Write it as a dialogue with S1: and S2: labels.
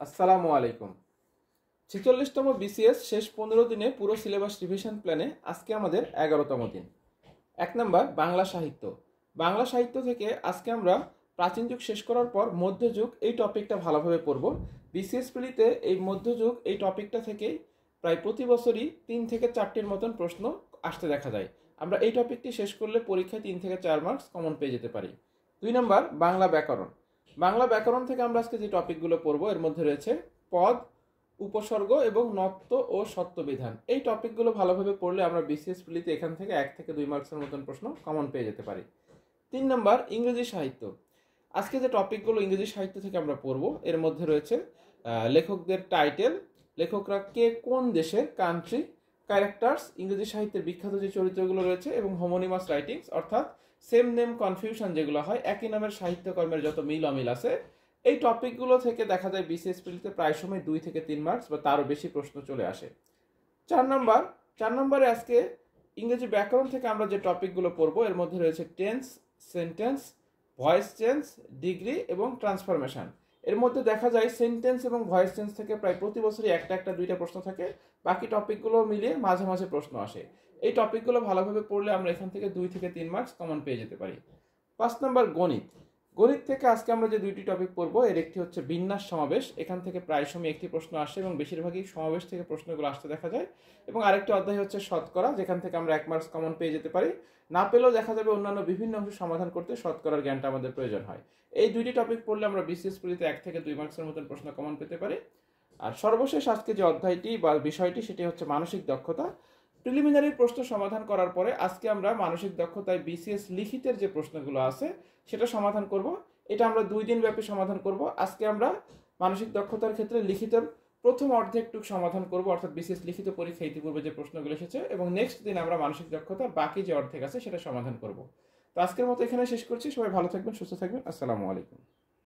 S1: আসসালামু আলাইকুম। 46তম বিসিএস শেষ 15 দিনে পুরো সিলেবাস রিভিশন প্ল্যানে আজকে আমাদের 11তম দিন। 1 নাম্বার বাংলা সাহিত্য। বাংলা সাহিত্য থেকে আজকে আমরা প্রাচীন যুগ শেষ করার পর মধ্যযুগ এই টপিকটা ভালোভাবে পড়ব। বিসিএস প্রিলিতে এই মধ্যযুগ এই টপিকটা থেকেই প্রায় প্রতি বছরই 3 থেকে 4টির মতন প্রশ্ন আসতে দেখা যায়। আমরা এই টপিকটি শেষ করলে পরীক্ষায় 3 থেকে 4 মার্কস কমন পেয়ে যেতে পারি। 2 নাম্বার বাংলা ব্যাকরণ। বাংলা ব্যাকরণ থেকে আমরা আজকে যে টপিকগুলো পড়বো এর মধ্যে রয়েছে পদ, উপসর্গ এবং নত্ব ও সত্য বিধান। এই টপিকগুলো ভালোভাবে পড়লে আমরা বিসিএস প্রিলিতে এখান থেকে 1 থেকে 2 মার্কসের মতন প্রশ্ন কমন পেয়ে যেতে পারি। 3 নাম্বার ইংরেজি সাহিত্য। আজকে যে টপিকগুলো ইংরেজি সাহিত্য থেকে আমরা পড়বো এর মধ্যে রয়েছে লেখকদের টাইটেল, লেখকরা কে কোন দেশের, কান্ট্রি, ক্যারেক্টার্স, ইংরেজি সাহিত্যের বিখ্যাত যে চরিত্রগুলো রয়েছে এবং হোমোনিমাস রাইটিংস অর্থাৎ সেম নেম কনফিউশন যেগুলো হয়, একই নামের সাহিত্যকর্মের যত মিল অমিল আছে, এই টপিকগুলো থেকে দেখা যায় বিসিএস প্রিলিতে প্রায় সময় 2 থেকে 3 মার্কস বা তারও বেশি প্রশ্ন চলে আসে। 4 নম্বরে আজকে ইংরেজি ব্যাকরণ থেকে আমরা যে টপিকগুলো পড়বো এর মধ্যে রয়েছে tense, sentence, voice change, degree এবং ট্রান্সফরমেশন। এর মধ্যে দেখা যায় সেন্টেন্স এবং ভয়েস চেঞ্জ থেকে প্রায় প্রতি বছরই একটা দুইটা প্রশ্ন থাকে, বাকি টপিকগুলো মিলিয়ে মাঝে মাঝে প্রশ্ন আসে। এই টপিকগুলো ভালোভাবে পড়লে আমরা এখান থেকে 2 থেকে 3 মার্কস কমন পেয়ে যেতে পারি। 5 নম্বর গণিত। গণিত থেকে আজকে আমরা যে দুইটি টপিক পড়বো এর একটি হচ্ছে বিন্যাস সমাবেশ। এখান থেকে প্রায় সময় একটি প্রশ্ন আসে এবং বেশিরভাগই সমাবেশ থেকে প্রশ্নগুলো আসতে দেখা যায়। এবং আরেকটি অধ্যায় হচ্ছে শতকরা, যেখান থেকে আমরা 1 মার্কস কমন পেয়ে যেতে পারি। না পেলেও দেখা যাবে অন্যান্য বিভিন্ন অংশ সমাধান করতে শতকরার জ্ঞানটা আমাদের প্রয়োজন হয়। এই দুইটি টপিক পড়লে আমরা বিসিএস প্রিলিতে 1 থেকে 2 মার্কসের মতন প্রশ্ন কমন পেতে পারি। আর সর্বশেষ আজকে যে অধ্যায়টি বা বিষয়টি সেটি হচ্ছে মানসিক দক্ষতা। প্রিলিমিনারি প্রশ্ন সমাধান করার পরে আজকে আমরা মানসিক দক্ষতায় বিসিএস লিখিতের যে প্রশ্নগুলো আছে সেটা সমাধান করব। এটা আমরা 2 দিন ব্যাপী সমাধান করব। আজকে আমরা মানসিক দক্ষতার ক্ষেত্রে লিখিতের প্রথম অর্ধেকটুকু সমাধান করব, অর্থাৎ বিসিএস লিখিত পরীক্ষা ইতিপূর্বে যে প্রশ্নগুলো এসেছে, এবং নেক্সট দিন আমরা মানসিক দক্ষতার বাকি যে অর্ধেক আছে সেটা সমাধান করব। তো আজকের মতো এখানে শেষ করছি। সবাই ভালো থাকবেন, সুস্থ থাকবেন। আসসালামু আলাইকুম।